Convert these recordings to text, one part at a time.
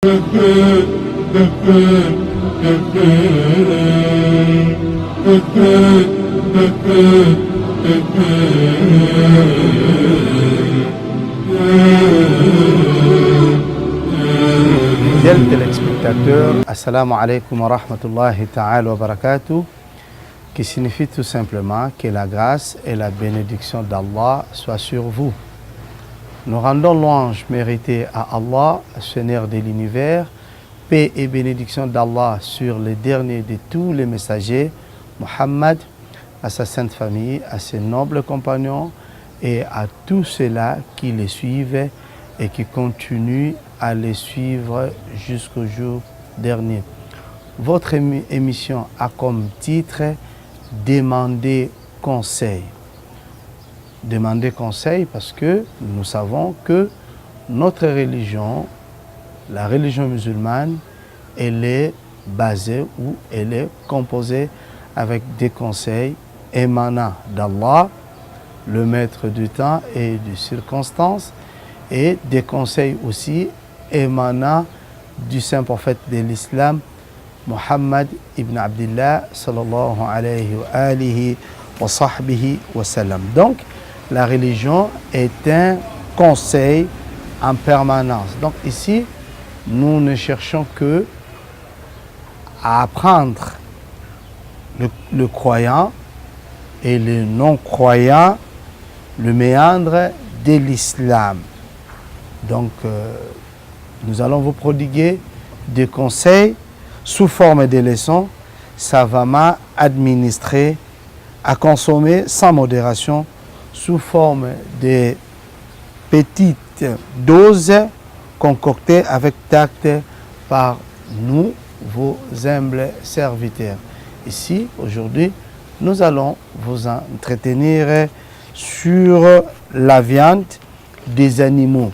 Fidèles téléspectateurs, Assalamu alaikum wa rahmatullahi ta'ala wa barakatuh, qui signifie tout simplement que la grâce et la bénédiction d'Allah soient sur vous. Nous rendons louange méritée à Allah, Seigneur de l'univers, paix et bénédiction d'Allah sur le dernier de tous les messagers, Muhammad, à sa sainte famille, à ses nobles compagnons et à tous ceux-là qui les suivent et qui continuent à les suivre jusqu'au jour dernier. Votre émission a comme titre « Demandez conseil ». Demander conseil parce que nous savons que notre religion, la religion musulmane, elle est basée ou elle est composée avec des conseils émanant d'Allah, le maître du temps et des circonstances, et des conseils aussi émanant du saint prophète de l'islam, Muhammad ibn Abdillah sallallahu alayhi wa sahbihi wa sallam. Donc, la religion est un conseil en permanence. Donc ici, nous ne cherchons que à apprendre le croyant et le non-croyant, le méandre de l'islam. Donc, nous allons vous prodiguer des conseils sous forme de leçons savamment administrées, à consommer sans modération, sous forme de petites doses concoctées avec tact par nous, vos humbles serviteurs. Ici, aujourd'hui, nous allons vous entretenir sur la viande des animaux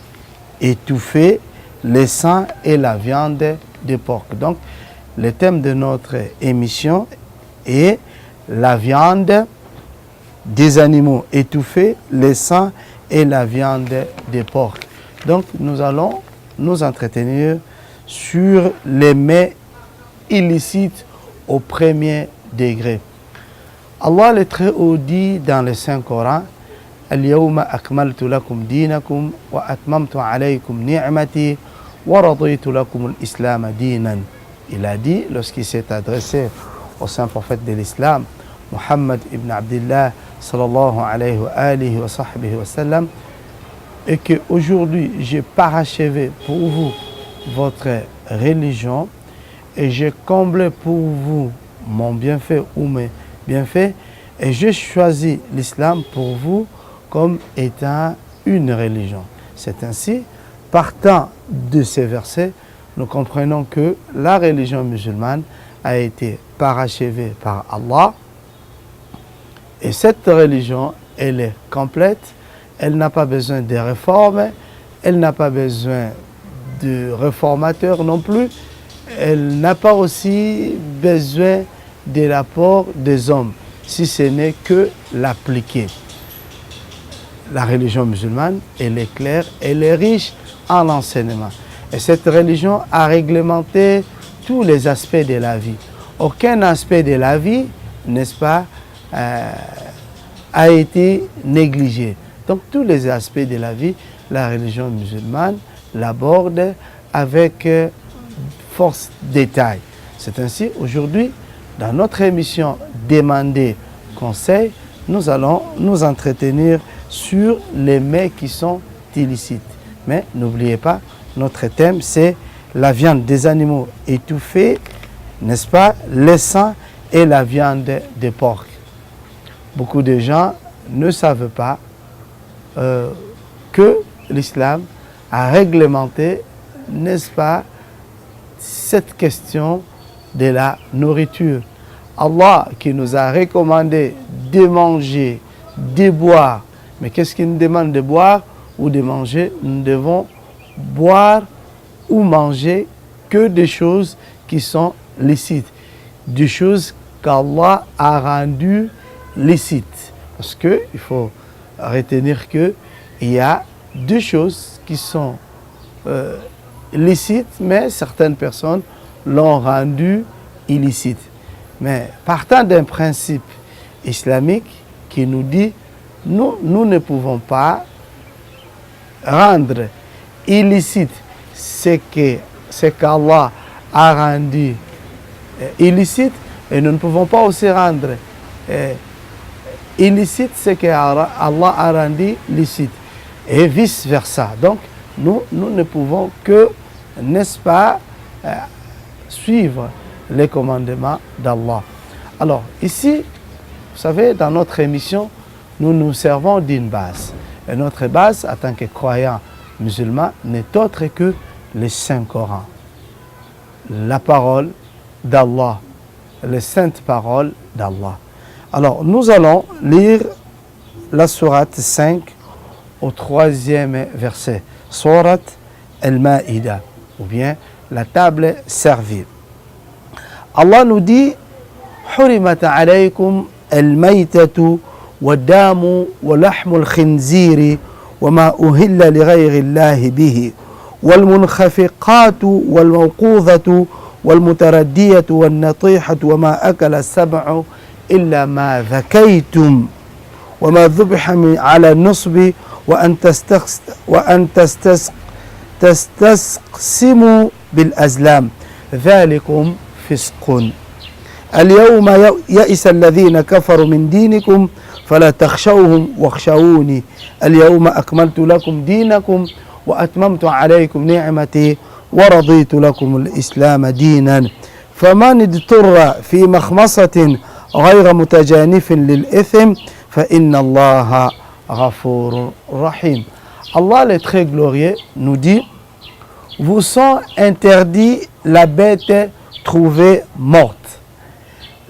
étouffés, le sang et la viande de porc. Donc, le thème de notre émission est la viande des animaux étouffés, le sang et la viande de porc. Donc, nous allons nous entretenir sur les mets illicites au premier degré. Allah le Très-Haut dit dans le Saint-Coran, Al-yawma akmaltu lakum dinakum wa atmamtu alaykum ni'mati wa raditu lakum al-islam dinan. Il a dit, lorsqu'il s'est adressé au saint prophète de l'islam, Muhammad ibn Abdillah sallallahu alayhi wa sahbihi wa sallam, et qu'aujourd'hui j'ai parachevé pour vous votre religion et j'ai comblé pour vous mon bienfait ou mes bienfaits et j'ai choisi l'islam pour vous comme étant une religion. C'est ainsi, partant de ces versets, nous comprenons que la religion musulmane a été parachevée par Allah. Et cette religion, elle est complète, elle n'a pas besoin de réformes, elle n'a pas besoin de réformateurs non plus, elle n'a pas aussi besoin de l'apport des hommes, si ce n'est que l'appliquer. La religion musulmane, elle est claire, elle est riche en enseignement. Et cette religion a réglementé tous les aspects de la vie. Aucun aspect de la vie, n'est-ce pas, a été négligé. Donc tous les aspects de la vie, la religion musulmane l'aborde avec force détail. C'est ainsi, aujourd'hui, dans notre émission Demander conseil, nous allons nous entretenir sur les mets qui sont illicites. Mais n'oubliez pas, notre thème c'est la viande des animaux étouffés, n'est-ce pas, le sang et la viande de porc. Beaucoup de gens ne savent pas que l'islam a réglementé, n'est-ce pas, cette question de la nourriture. Allah qui nous a recommandé de manger, de boire. Mais qu'est-ce qu'il nous demande de boire ou de manger? Nous devons boire ou manger que des choses qui sont licites, des choses qu'Allah a rendues licites. Parce qu'il faut retenir qu'il y a deux choses qui sont licite, mais certaines personnes l'ont rendu illicite. Mais partant d'un principe islamique qui nous dit nous ne pouvons pas rendre illicite ce qu'Allah a rendu illicite, et nous ne pouvons pas aussi rendre illicite ce qu'Allah a rendu licite, et vice versa. Donc nous ne pouvons que, n'est-ce pas, suivre les commandements d'Allah. Alors ici, vous savez, dans notre émission, nous nous servons d'une base. Et notre base, en tant que croyants musulmans, n'est autre que le Saint-Coran. La parole d'Allah, les saintes paroles d'Allah. Alors, nous allons lire la sourate 5 au 3e verset. Sourate Al-Ma'ida, ou bien la table servie. Allah nous dit حرمت عليكم الميتة والدم ولحم الخنزير وما أهل لغير الله به والمنخفقات والموقوذة والمتردية والنطيحة وما أكل السبع إلا ما ذكيتم وما ذبح على النصب وأن تستقسموا بالأزلام ذلكم فسق اليوم يئس الذين كفروا من دينكم فلا تخشوهم واخشوني اليوم أكملت لكم دينكم وأتممت عليكم نعمتي ورضيت لكم الإسلام دينا فمن اضطر في مخمصة غير متجانف للإثم فإن الله غفور رحيم. Allah le très glorieux nous dit: vous sont interdits la bête trouvée morte,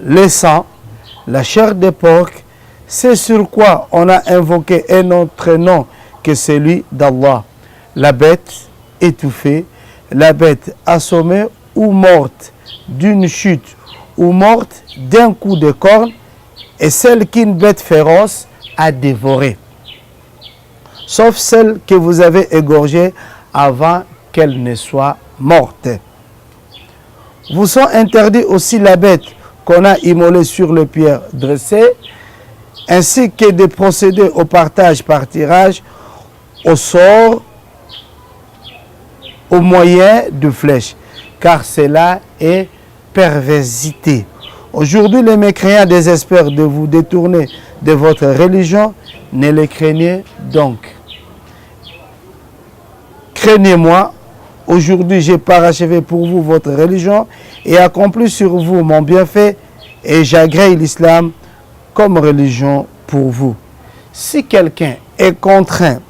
le sang, la chair de porc, c'est sur quoi on a invoqué un autre nom que celui d'Allah. La bête étouffée, la bête assommée ou morte d'une chute ou morte d'un coup de corne, et celle qu'une bête féroce a dévorée, sauf celle que vous avez égorgée avant qu'elle ne soit morte. Vous sont interdits aussi la bête qu'on a immolée sur le pierre dressé, ainsi que de procéder au partage par tirage, au sort, au moyen de flèches, car cela est perversité. Aujourd'hui, les mécréants désespèrent de vous détourner de votre religion. Ne les craignez donc. Craignez-moi. Aujourd'hui, j'ai parachevé pour vous votre religion et accompli sur vous mon bienfait, et j'agrée l'islam comme religion pour vous. Si quelqu'un est contraint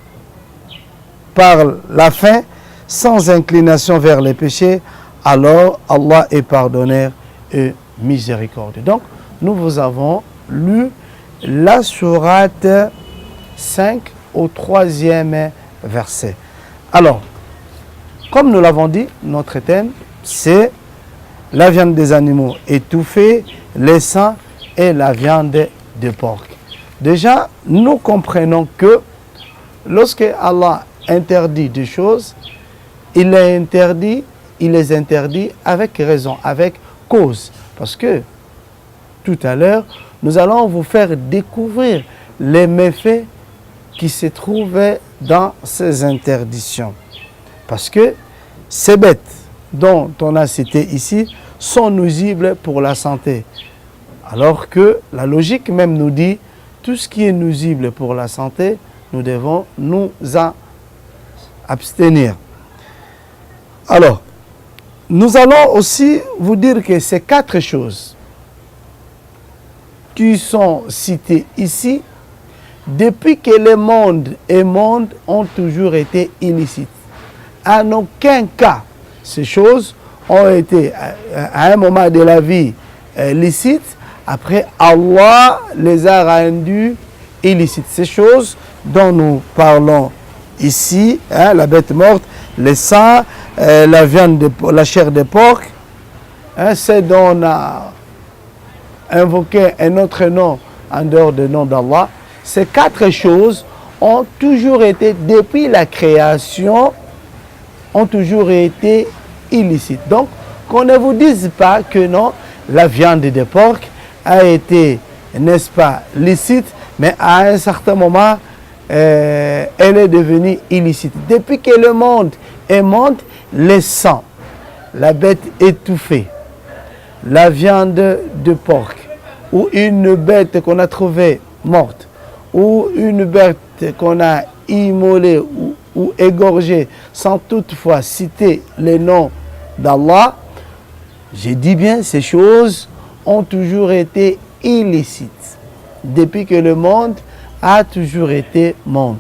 par la faim, sans inclination vers les péchés, alors Allah est pardonneur et miséricordieux. Donc, nous vous avons lu la sourate 5 au 3e verset. Alors, comme nous l'avons dit, notre thème, c'est la viande des animaux étouffés, les sangs et la viande de porc. Déjà, nous comprenons que lorsque Allah interdit des choses, il les interdit avec raison, avec cause. Parce que tout à l'heure, nous allons vous faire découvrir les méfaits qui se trouvaient dans ces interdictions. Parce que ces bêtes dont on a cité ici sont nuisibles pour la santé. Alors que la logique même nous dit, tout ce qui est nuisible pour la santé, nous devons nous en abstenir. Alors, nous allons aussi vous dire que ces 4 choses qui sont citées ici, depuis que le monde et monde ont toujours été illicites. En aucun cas, ces choses ont été à un moment de la vie licites. Après, Allah les a rendues illicites. Ces choses dont nous parlons ici, la bête morte, le sang, la viande, la chair de porc, c'est dont on a invoqué un autre nom en dehors du nom d'Allah. Ces 4 choses ont toujours été, depuis la création, ont toujours été illicites. Donc, qu'on ne vous dise pas que non, la viande de porc a été, n'est-ce pas, licite, mais à un certain moment, elle est devenue illicite. Depuis que le monde est monde, le sang, la bête étouffée, la viande de porc, ou une bête qu'on a trouvée morte, ou une bête qu'on a immolée ou égorgée, sans toutefois citer le nom d'Allah, je dis bien, ces choses ont toujours été illicites. Depuis que le monde a toujours été monde.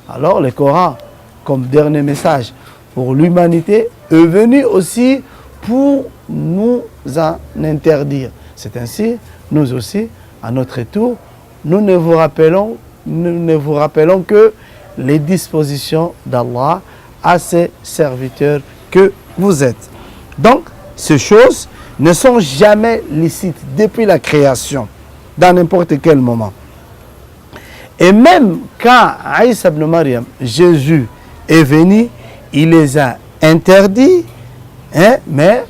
Alors le Coran, comme dernier message pour l'humanité, est venu aussi pour nous en interdire. C'est ainsi, nous aussi, à notre tour, nous ne vous rappelons que les dispositions d'Allah à ses serviteurs que vous êtes. Donc, ces choses ne sont jamais licites depuis la création, dans n'importe quel moment. Et même quand Aïssa ibn Maryam, Jésus, est venu, il les a interdits, hein, mais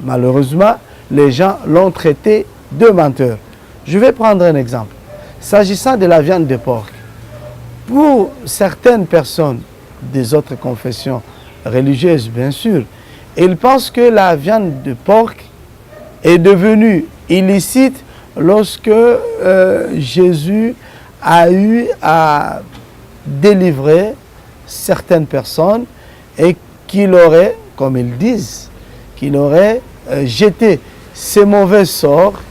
malheureusement, les gens l'ont traité de menteur. Je vais prendre un exemple. S'agissant de la viande de porc, pour certaines personnes des autres confessions religieuses, bien sûr, ils pensent que la viande de porc est devenue illicite lorsque Jésus a eu à délivrer certaines personnes et qu'il aurait, comme ils disent, qu'il aurait jeté ces mauvais sorts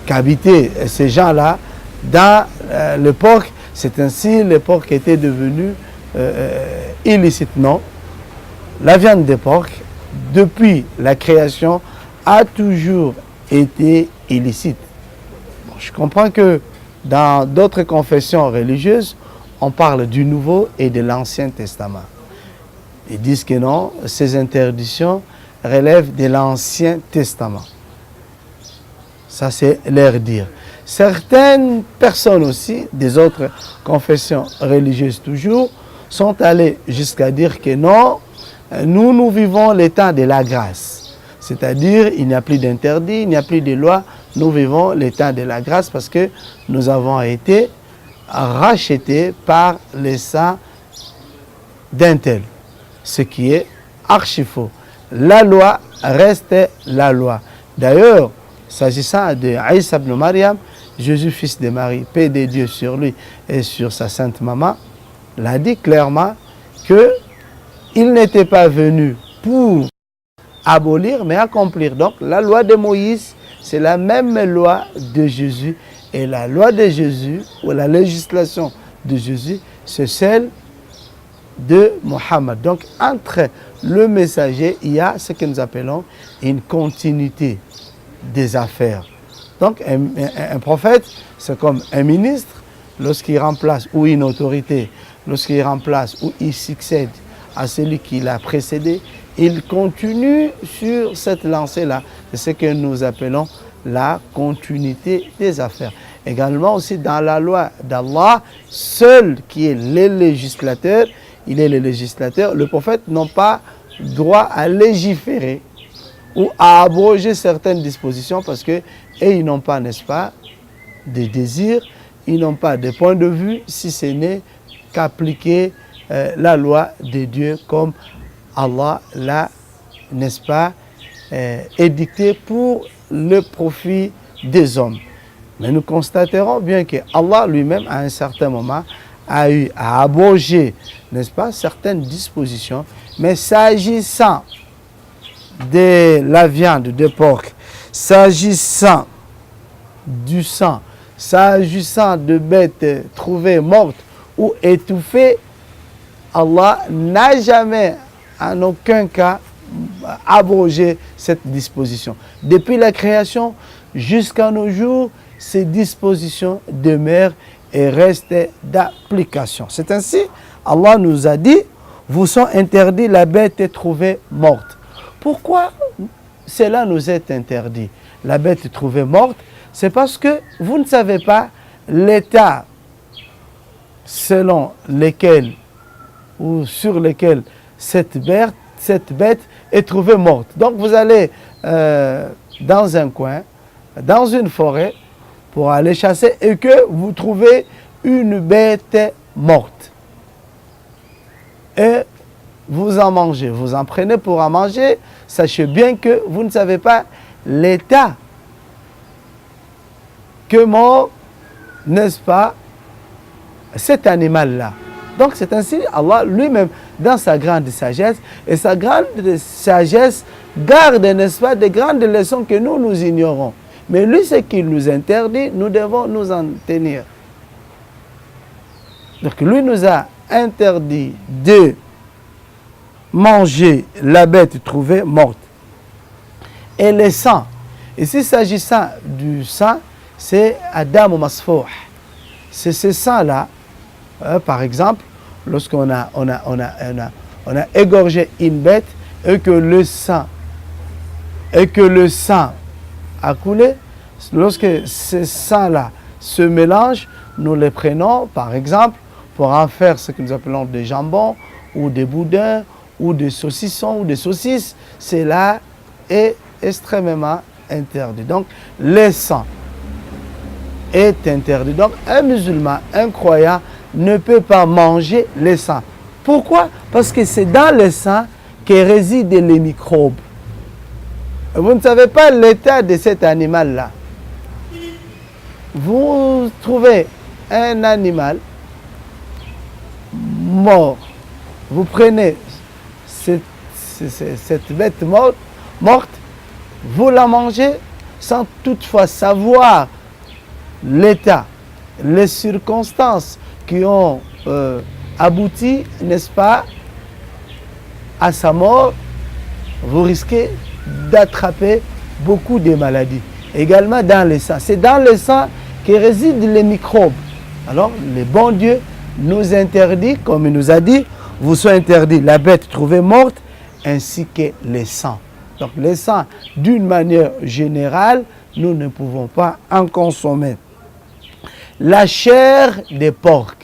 qu'habitaient ces gens-là dans le porc. C'est ainsi le porc était devenu illicite. Non. La viande de porc, depuis la création, a toujours été illicite. Bon, je comprends que dans d'autres confessions religieuses, on parle du Nouveau et de l'Ancien Testament. Ils disent que non, ces interdictions relèvent de l'Ancien Testament. Ça, c'est leur dire. Certaines personnes aussi, des autres confessions religieuses toujours, sont allées jusqu'à dire que non, nous vivons les temps de la grâce. C'est-à-dire, il n'y a plus d'interdit, il n'y a plus de loi. Nous vivons les temps de la grâce parce que nous avons été rachetés par le sang d'un tel. Ce qui est archi faux. La loi reste la loi. D'ailleurs, s'agissant de Aïssa ibn Maryam, Jésus, fils de Marie, paix de Dieu sur lui et sur sa sainte maman, l'a dit clairement qu'il n'était pas venu pour abolir, mais accomplir. Donc, la loi de Moïse, c'est la même loi de Jésus. Et la loi de Jésus, ou la législation de Jésus, c'est celle de Mohammed. Donc, entre le messager, il y a ce que nous appelons une continuité des affaires. Donc, un prophète, c'est comme un ministre, lorsqu'il remplace, ou une autorité, lorsqu'il remplace ou il succède à celui qui l'a précédé, il continue sur cette lancée-là. C'est ce que nous appelons la continuité des affaires. Également aussi dans la loi d'Allah, seul qui est le législateur, il est le législateur, le prophète n'a pas droit à légiférer ou à abroger certaines dispositions parce que ils n'ont pas, n'est-ce pas, de désirs, ils n'ont pas de point de vue si ce n'est qu'appliquer la loi de Dieu comme Allah l'a, n'est-ce pas, édicté pour le profit des hommes. Mais nous constaterons bien que Allah lui-même, à un certain moment, a eu à abroger, n'est-ce pas, certaines dispositions. Mais s'agissant de la viande de porc, s'agissant du sang, s'agissant de bêtes trouvées mortes ou étouffées, Allah n'a jamais, en aucun cas, abrogé cette disposition. Depuis la création jusqu'à nos jours, ces dispositions demeurent et restent d'application. C'est ainsi, Allah nous a dit, vous sont interdits la bête trouvée morte. Pourquoi cela nous est interdit? La bête trouvée morte, c'est parce que vous ne savez pas l'état selon lequel ou sur lesquels cette bête est trouvée morte. Donc vous allez dans un coin, dans une forêt, pour aller chasser et que vous trouvez une bête morte. Et vous en mangez, vous en prenez pour en manger, sachez bien que vous ne savez pas l'état que mort, n'est-ce pas, cet animal-là. Donc c'est ainsi, Allah lui-même, dans sa grande sagesse, et sa grande sagesse garde, n'est-ce pas, des grandes leçons que nous ignorons. Mais lui, ce qu'il nous interdit, nous devons nous en tenir. Donc lui nous a interdit de manger la bête trouvée morte. Et le sang. Ici, s'agissant du sang, c'est Adam ou Masfouh. C'est ce sang-là, par exemple, lorsqu'on a égorgé une bête et que le sang a coulé, lorsque ce sang-là se mélange, nous les prenons, par exemple, pour en faire ce que nous appelons des jambons ou des boudins ou des saucissons ou des saucisses. Cela est extrêmement interdit. Donc, le sang est interdit. Donc, un musulman, un croyant, ne peut pas manger le sang. Pourquoi? Parce que c'est dans le sang que résident les microbes. Vous ne savez pas l'état de cet animal-là. Vous trouvez un animal mort. Vous prenez cette bête morte, vous la mangez sans toutefois savoir l'état, les circonstances qui ont abouti, n'est-ce pas, à sa mort. Vous risquez d'attraper beaucoup de maladies. Également dans le sang. C'est dans le sang que résident les microbes. Alors, le bon Dieu nous interdit, comme il nous a dit, vous sont interdits la bête trouvée morte ainsi que le sang. Donc, le sang, d'une manière générale, nous ne pouvons pas en consommer. La chair des porcs.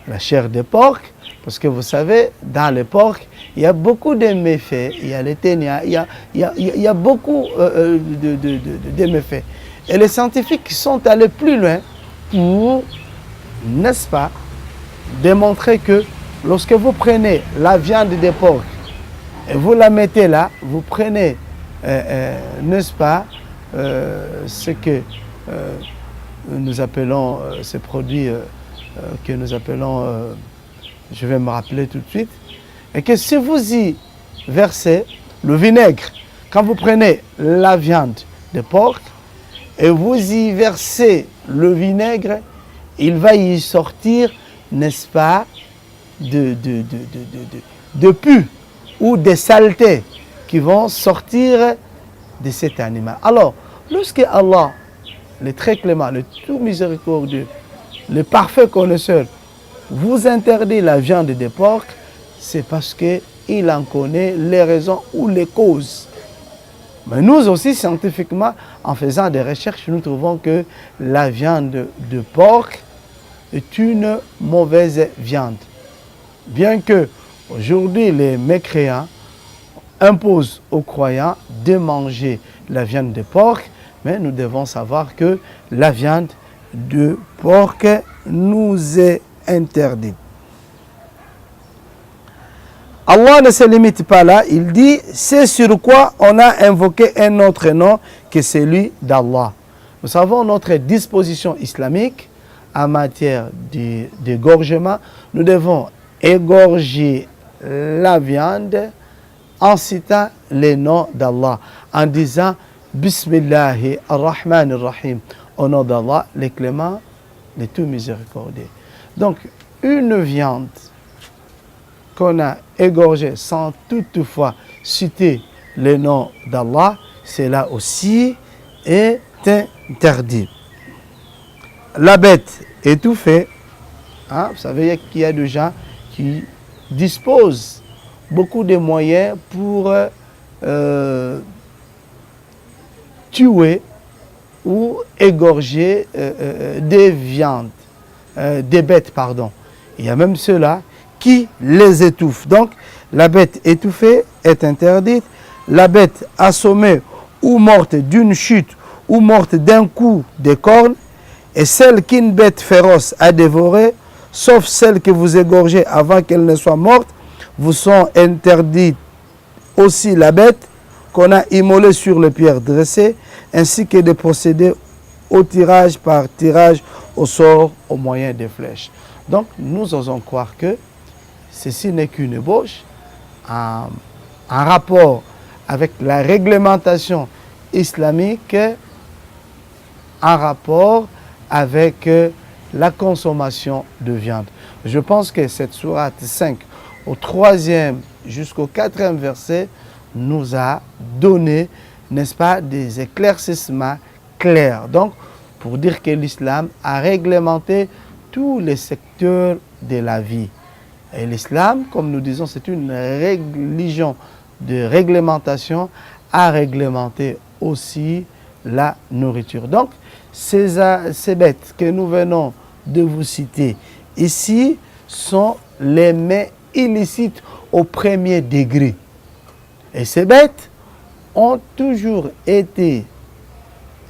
La chair des porcs, parce que vous savez, dans les porcs, il y a beaucoup de méfaits, il y a les ténias, il y a beaucoup de méfaits. Et les scientifiques sont allés plus loin pour, n'est-ce pas, démontrer que lorsque vous prenez la viande des porcs et vous la mettez là, vous prenez, n'est-ce pas, ce que nous appelons, ces produits que nous appelons, je vais me rappeler tout de suite, et que si vous y versez le vinaigre, quand vous prenez la viande de porc et vous y versez le vinaigre, il va y sortir, n'est-ce pas, de pus ou des saletés qui vont sortir de cet animal. Alors, lorsque Allah, le très clément, le tout miséricordieux, le parfait connaisseur, vous interdit la viande des porcs, c'est parce qu'il en connaît les raisons ou les causes. Mais nous aussi, scientifiquement, en faisant des recherches, nous trouvons que la viande de porc est une mauvaise viande. Bien que aujourd'hui les mécréants imposent aux croyants de manger la viande de porc, mais nous devons savoir que la viande de porc nous est interdite. Allah ne se limite pas là, il dit c'est sur quoi on a invoqué un autre nom que celui d'Allah. Nous savons notre disposition islamique en matière d'égorgement. Nous devons égorger la viande en citant les noms d'Allah, en disant Bismillahi ar-Rahman ar-Rahim, au nom d'Allah, le clément, le tout miséricordieux. Donc, une viande qu'on a égorgée sans toutefois citer le nom d'Allah, cela aussi est interdit. La bête étouffée, hein, vous savez qu'il y a des gens qui disposent beaucoup de moyens pour tuer ou égorger des viandes, des bêtes, pardon. Il y a même ceux-là qui les étouffe. Donc, la bête étouffée est interdite. La bête assommée ou morte d'une chute ou morte d'un coup des cornes, et celle qu'une bête féroce a dévorée, sauf celle que vous égorgez avant qu'elle ne soit morte, vous sont interdites aussi la bête qu'on a immolée sur les pierres dressées, ainsi que de procéder au tirage par tirage au sort au moyen des flèches. Donc, nous osons croire que ceci n'est qu'une ébauche, en rapport avec la réglementation islamique, en rapport avec la consommation de viande. Je pense que cette sourate 5, au 3e jusqu'au 4e verset, nous a donné, n'est-ce pas, des éclaircissements clairs. Donc, pour dire que l'islam a réglementé tous les secteurs de la vie. Et l'islam, comme nous disons, c'est une religion de réglementation, a réglementé aussi la nourriture. Donc, ces bêtes que nous venons de vous citer ici sont les mets illicites au premier degré. Et ces bêtes ont toujours été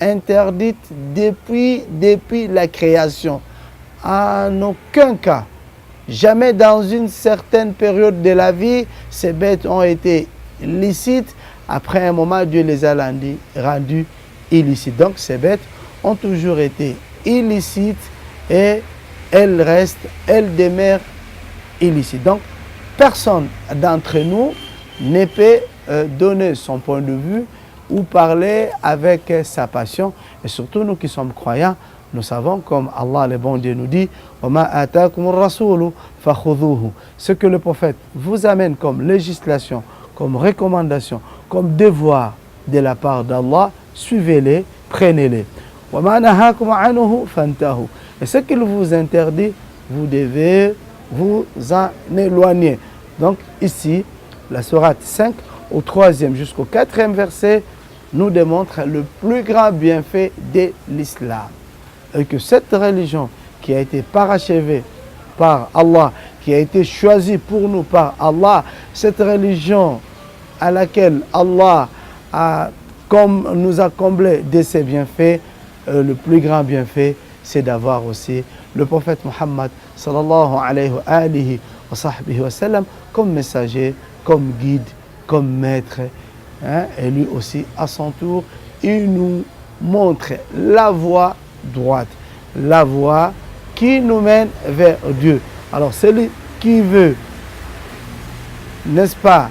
interdites depuis la création. En aucun cas, jamais dans une certaine période de la vie, ces bêtes ont été licites. Après un moment, Dieu les a rendues illicites. Donc ces bêtes ont toujours été illicites et elles demeurent illicites. Donc personne d'entre nous ne peut donner son point de vue ou parler avec sa passion. Et surtout nous qui sommes croyants, nous savons, comme Allah le bon Dieu nous dit, ce que le prophète vous amène comme législation, comme recommandation, comme devoir de la part d'Allah, suivez-les, prenez-les. Et ce qu'il vous interdit, vous devez vous en éloigner. Donc ici, la sourate 5, au 3e jusqu'au 4e verset, nous démontre le plus grand bienfait de l'islam. Et que cette religion qui a été parachevée par Allah, qui a été choisie pour nous par Allah, cette religion à laquelle Allah nous a comblé de ses bienfaits, le plus grand bienfait, c'est d'avoir aussi le prophète Muhammad sallallahu alayhi wa sallam comme messager, comme guide, comme maître. Et lui aussi, à son tour, il nous montre la voie droite, la voie qui nous mène vers Dieu. Alors celui qui veut, n'est-ce pas,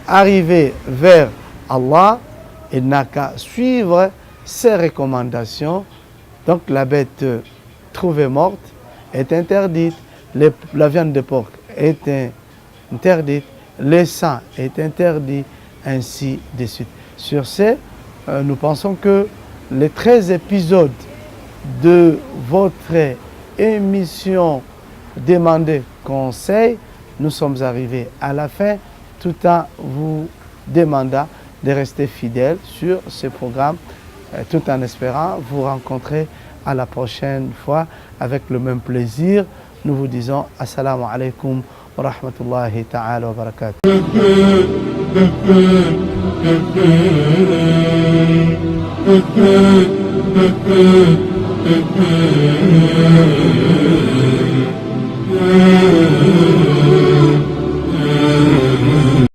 arriver vers Allah, il n'a qu'à suivre ses recommandations. Donc la bête trouvée morte est interdite, la viande de porc est interdite, le sang est interdit, ainsi de suite. Sur ce, nous pensons que les 13 épisodes de votre émission Demandez conseil, nous sommes arrivés à la fin, tout en vous demandant de rester fidèles sur ce programme, tout en espérant vous rencontrer à la prochaine fois avec le même plaisir. Nous vous disons assalamu alaikum wa rahmatullahi ta'ala wa barakatuh.